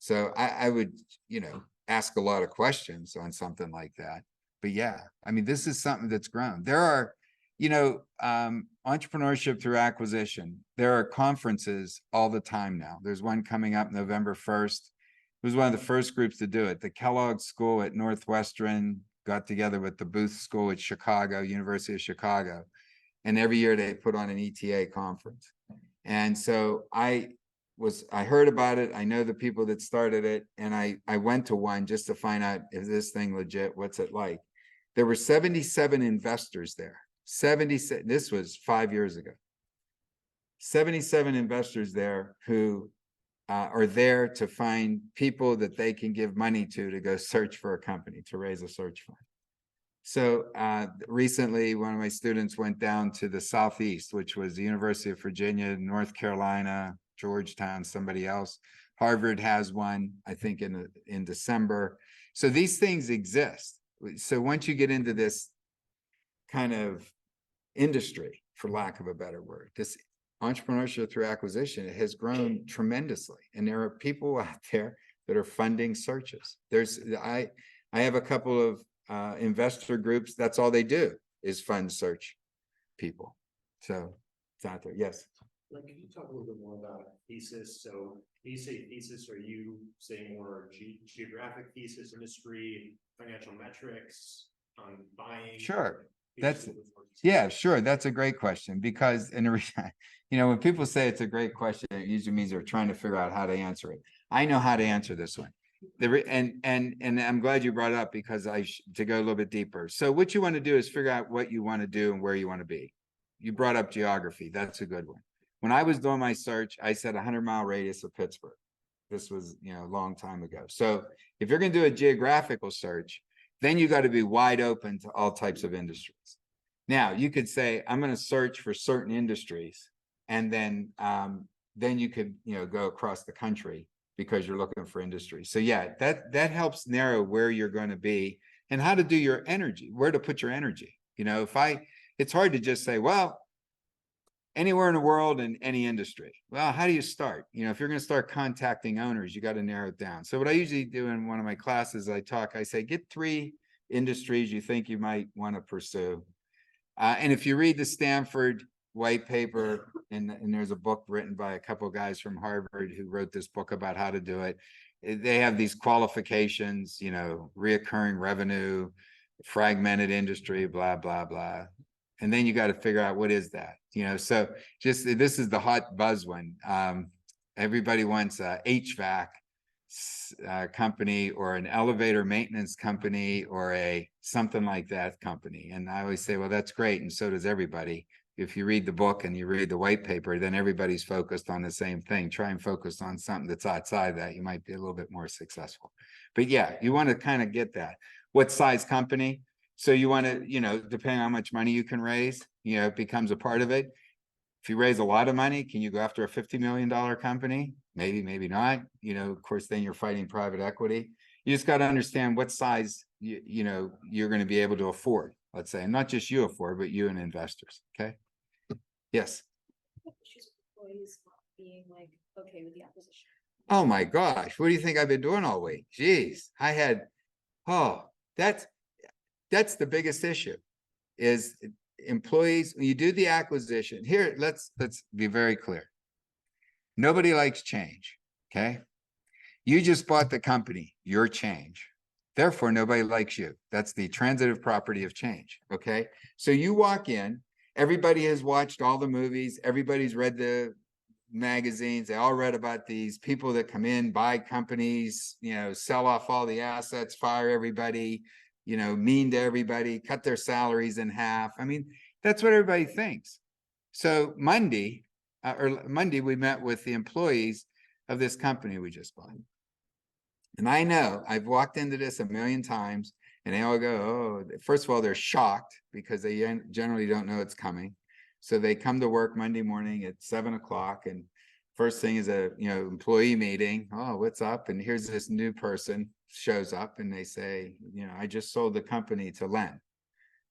So I would, you know, ask a lot of questions on something like that. But yeah, I mean, this is something that's grown. There are, you know, entrepreneurship through acquisition. There are conferences all the time now. There's one coming up November 1st. It was one of the first groups to do it. The Kellogg School at Northwestern got together with the Booth School at Chicago, University of Chicago. And every year they put on an ETA conference. And so I heard about it. I know the people that started it. And I went to one just to find out, is this thing legit? What's it like? There were 77 investors there. 77, this was 5 years ago. 77 investors there who are there to find people that they can give money to go search for a company, to raise a search fund. So recently, one of my students went down to the Southeast, which was the University of Virginia, North Carolina, Georgetown, somebody else. Harvard has one, I think, in December. So these things exist. So once you get into this kind of industry, for lack of a better word, this entrepreneurship through acquisition, it has grown tremendously. And there are people out there that are funding searches. I have a couple of investor groups. That's all they do is fund search people. So it's out there. Yes. Can you talk a little bit more about thesis? So when you say thesis, are you saying more geographic thesis, industry, financial metrics on buying? Sure. Yeah, sure. That's a great question, because you know, when people say it's a great question, it usually means they're trying to figure out how to answer it. I know how to answer this one. And I'm glad you brought it up, because to go a little bit deeper. So what you want to do is figure out what you want to do and where you want to be. You brought up geography. That's a good one. When I was doing my search, I said 100-mile radius of Pittsburgh. This was, you know, a long time ago. So if you're going to do a geographical search, then you got to be wide open to all types of industries. Now, you could say, I'm going to search for certain industries, and then you could, go across the country because you're looking for industry. So yeah, that helps narrow where you're going to be and how to do your energy, where to put your energy. It's hard to just say, well, anywhere in the world in any industry. Well, how do you start? If you're going to start contacting owners, you got to narrow it down. So what I usually do in one of my classes, I say, get 3 industries you think you might want to pursue. And if you read the Stanford white paper, and there's a book written by a couple of guys from Harvard who wrote this book about how to do it. They have these qualifications, reoccurring revenue, fragmented industry, blah, blah, blah. And then you got to figure out what is that, so this is the hot buzz one. Everybody wants a HVAC company or an elevator maintenance company or a something like that company. And I always say, well, that's great. And so does everybody. If you read the book and you read the white paper, then everybody's focused on the same thing. Try and focus on something that's outside that. You might be a little bit more successful. But yeah, you want to kind of get that. What size company? So you want to, depending on how much money you can raise, it becomes a part of it. If you raise a lot of money, can you go after a $50 million company? Maybe, maybe not. Of course, then you're fighting private equity. You just got to understand what size, you're going to be able to afford, let's say, and not just you afford, but you and investors. Okay. Yes. Issues with employees not being like okay with the acquisition. Oh my gosh. What do you think I've been doing all week? Jeez. That's the biggest issue is employees. When you do the acquisition here, let's be very clear. Nobody likes change. Okay. You just bought the company, your change. Therefore, nobody likes you. That's the transitive property of change. Okay. So you walk in, everybody has watched all the movies. Everybody's read the magazines. They all read about these people that come in, buy companies, sell off all the assets, fire everybody, mean to everybody, cut their salaries in half. I mean, that's what everybody thinks. So Monday, we met with the employees of this company we just bought. And I know I've walked into this a million times and they all go, oh, first of all, they're shocked because they generally don't know it's coming. So they come to work Monday morning at 7 o'clock and first thing is a, employee meeting. Oh, what's up? And here's this new person shows up and they say, I just sold the company to Len.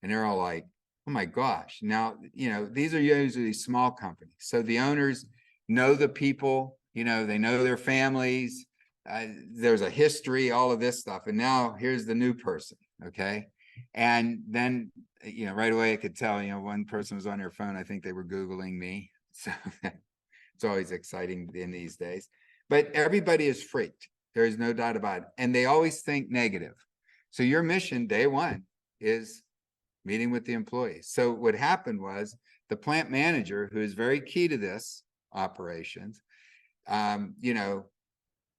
And they're all like, oh my gosh. Now, these are usually small companies. So the owners know the people, they know their families. There's a history, all of this stuff. And now here's the new person. Okay. And then, right away I could tell, one person was on their phone. I think they were Googling me. So it's always exciting in these days, but everybody is freaked. There is no doubt about it. And they always think negative. So your mission day one is meeting with the employees. So what happened was the plant manager, who is very key to this operations,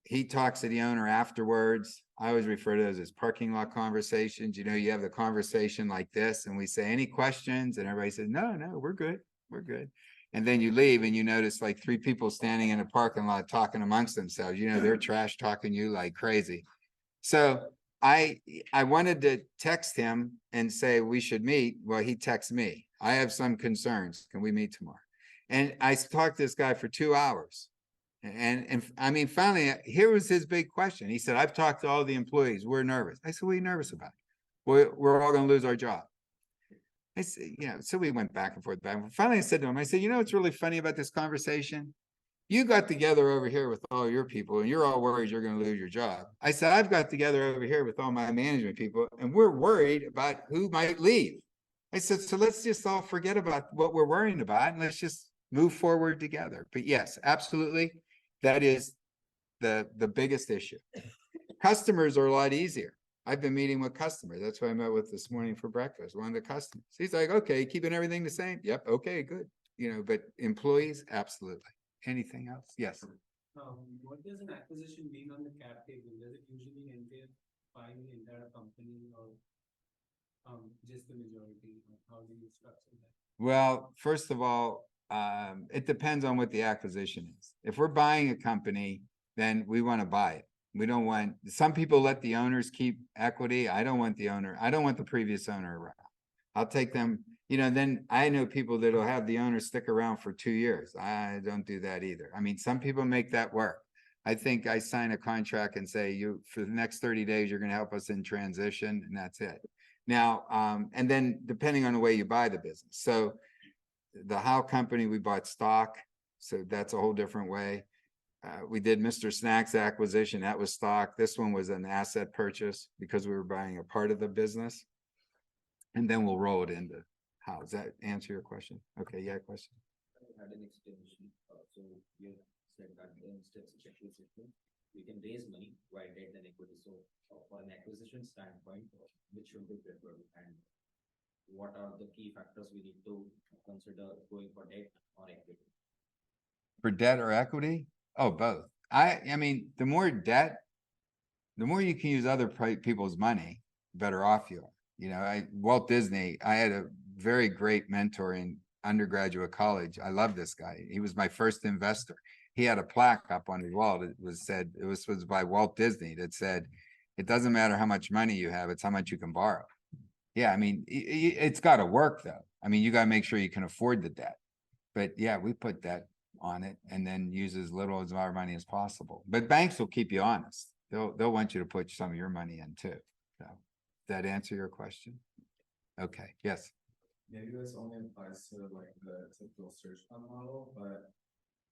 he talks to the owner afterwards. I always refer to those as parking lot conversations. You have the conversation like this and we say, any questions? And everybody says, no, we're good. We're good. And then you leave and you notice like 3 people standing in a parking lot talking amongst themselves. They're trash talking you like crazy. So I wanted to text him and say we should meet. Well, he texts me. I have some concerns. Can we meet tomorrow? And I talked to this guy for 2 hours. And I mean, finally, here was his big question. He said, I've talked to all the employees. We're nervous. I said, what are you nervous about? We're all going to lose our job. I said, so we went back and forth. Finally, I said to him, what's really funny about this conversation? You got together over here with all your people and you're all worried you're going to lose your job. I said, I've got together over here with all my management people and we're worried about who might leave. I said, so let's just all forget about what we're worrying about and let's just move forward together. But yes, absolutely. That is the biggest issue. Customers are a lot easier. I've been meeting with customers. That's who I met with this morning for breakfast, one of the customers. He's like, okay, keeping everything the same. Yep. Okay, good. But employees, absolutely. Anything else? Yes. What does an acquisition mean on the cap table? Does it usually entail buying the entire company or just the majority? How do you structure that? Well, first of all, it depends on what the acquisition is. If we're buying a company, then we want to buy it. We don't want, some people let the owners keep equity. I don't want the previous owner around. I'll take them, then I know people that'll have the owner stick around for 2 years. I don't do that either. I mean, some people make that work. I think I sign a contract and say, for the next 30 days, you're gonna help us in transition, and that's it. Now, and then depending on the way you buy the business. So the Howe company, we bought stock, so that's a whole different way. We did Mr. Snacks acquisition, that was stock. This one was an asset purchase because we were buying a part of the business. And then we'll roll it into Howe. Does that answer your question? Okay, yeah, question. I had an explanation, so you said that the instance acquisition, you can raise money via debt and equity. So for an acquisition standpoint, which will be preferred, and what are the key factors we need to consider going for debt or equity? For debt or equity? Oh, both. I mean, the more debt, the more you can use other people's money, the better off you are. Walt Disney, I had a very great mentor in undergraduate college. I love this guy. He was my first investor. He had a plaque up on his wall that was by Walt Disney that said, it doesn't matter how much money you have, it's how much you can borrow. Yeah, I mean, it's got to work though. I mean, you got to make sure you can afford the debt. But yeah, we put debt on it and then use as little as our money as possible. But banks will keep you honest. They'll want you to put some of your money in too. So that answer your question? Okay, yes. Maybe this only applies to like the typical search fund model, but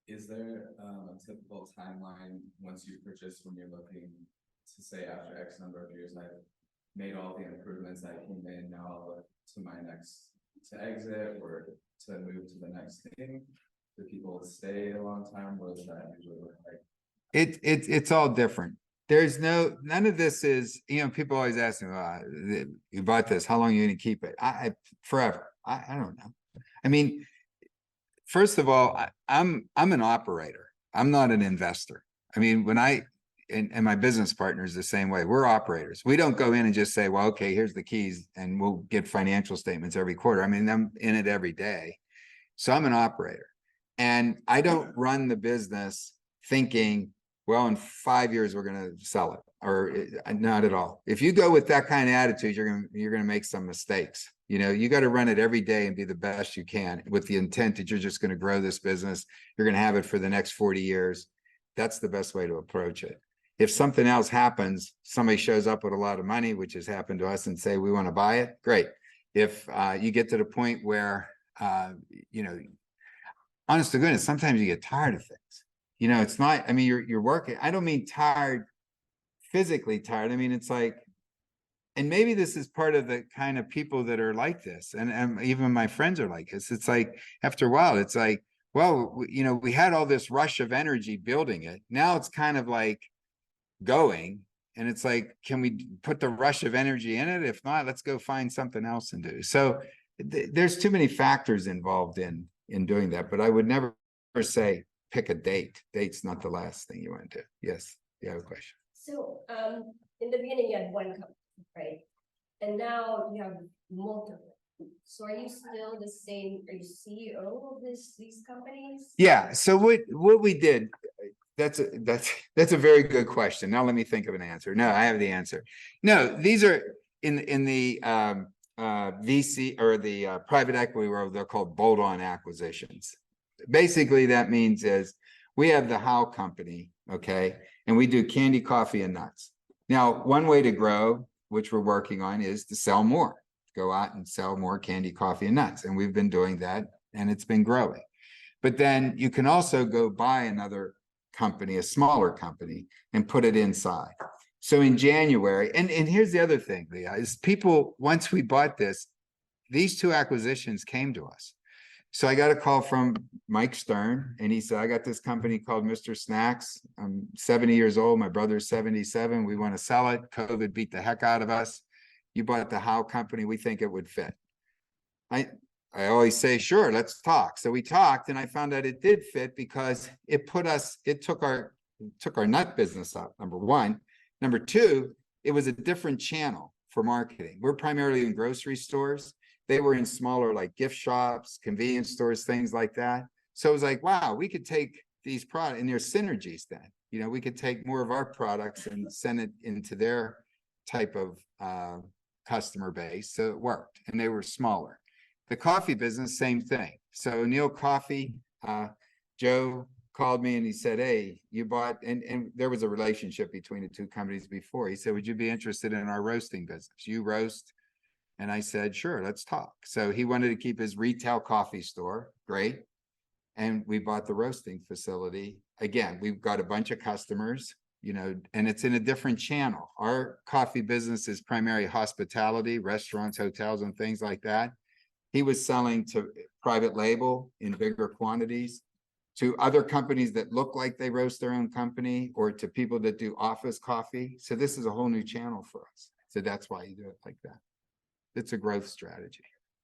is there a typical timeline once you purchase when you're looking to say after X number of years, I've made all the improvements I came in, now I'll look to my next to exit or to move to the next thing? Do people stay a long time? What does that usually look like? It's all different. There's none of this is, people always ask me, you bought this, how long are you going to keep it? Forever. I don't know. I mean, first of all, I'm an operator. I'm not an investor. I mean, and my business partner is the same way. We're operators. We don't go in and just say, well, okay, here's the keys and we'll get financial statements every quarter. I mean, I'm in it every day. So I'm an operator. And I don't run the business thinking, well, in 5 years, we're going to sell it, or not at all. If you go with that kind of attitude, you're going to make some mistakes. You got to run it every day and be the best you can with the intent that you're just going to grow this business. You're going to have it for the next 40 years. That's the best way to approach it. If something else happens, somebody shows up with a lot of money, which has happened to us, and say, we want to buy it, great. If you get to the point where, honest to goodness, sometimes you get tired of things. It's not, I mean, you're working. I don't mean tired, physically tired. I mean, it's like, and maybe this is part of the kind of people that are like this. And even my friends are like this. It's like, after a while, it's like, well, we had all this rush of energy building it. Now it's kind of like going, and it's like, can we put the rush of energy in it? If not, let's go find something else and do. So there's too many factors involved in doing that, but I would never say, pick a date. Date's not the last thing you want to do. Yes, you have a question. So, in the beginning, you had one company, right? And now you have multiple. So are you still the same? Are you CEO of these companies? Yeah. So what we did, that's a very good question. Now let me think of an answer. No, I have the answer. No, these are in the VC or the private equity world, they're called bolt-on acquisitions. Basically, that means is we have the Howe company, okay, and we do candy, coffee, and nuts. Now, one way to grow, which we're working on, is to sell more. Go out and sell more candy, coffee, and nuts, and we've been doing that, and it's been growing. But then you can also go buy another company, a smaller company, and put it inside. So in January, and here's the other thing, Leah, is people, once we bought this, these two acquisitions came to us. So I got a call from Mike Stern, and he said, I got this company called Mr. Snacks. I'm 70 years old. My brother's 77. We want to sell it. COVID beat the heck out of us. You bought the Howe company. We think it would fit. I always say, sure, let's talk. So we talked, and I found out it did fit because it took our nut business up, number one. Number two, it was a different channel for marketing. We're primarily in grocery stores. They were in smaller, like gift shops, convenience stores, things like that. So it was like, wow, we could take these products, and there's synergies then. You know, we could take more of our products and send it into their type of customer base. So it worked, and they were smaller. The coffee business, same thing. So O'Neill Coffee, Joe called me and he said, hey, you bought, and there was a relationship between the two companies before. He said, would you be interested in our roasting business? You roast? And I said, sure, let's talk. So he wanted to keep his retail coffee store. Great. And we bought the roasting facility. Again, we've got a bunch of customers, you know, and it's in a different channel. Our coffee business is primarily hospitality, restaurants, hotels, and things like that. He was selling to private label in bigger quantities, to other companies that look like they roast their own company, or to people that do office coffee. So this is a whole new channel for us. So that's why you do it like that. It's a growth strategy.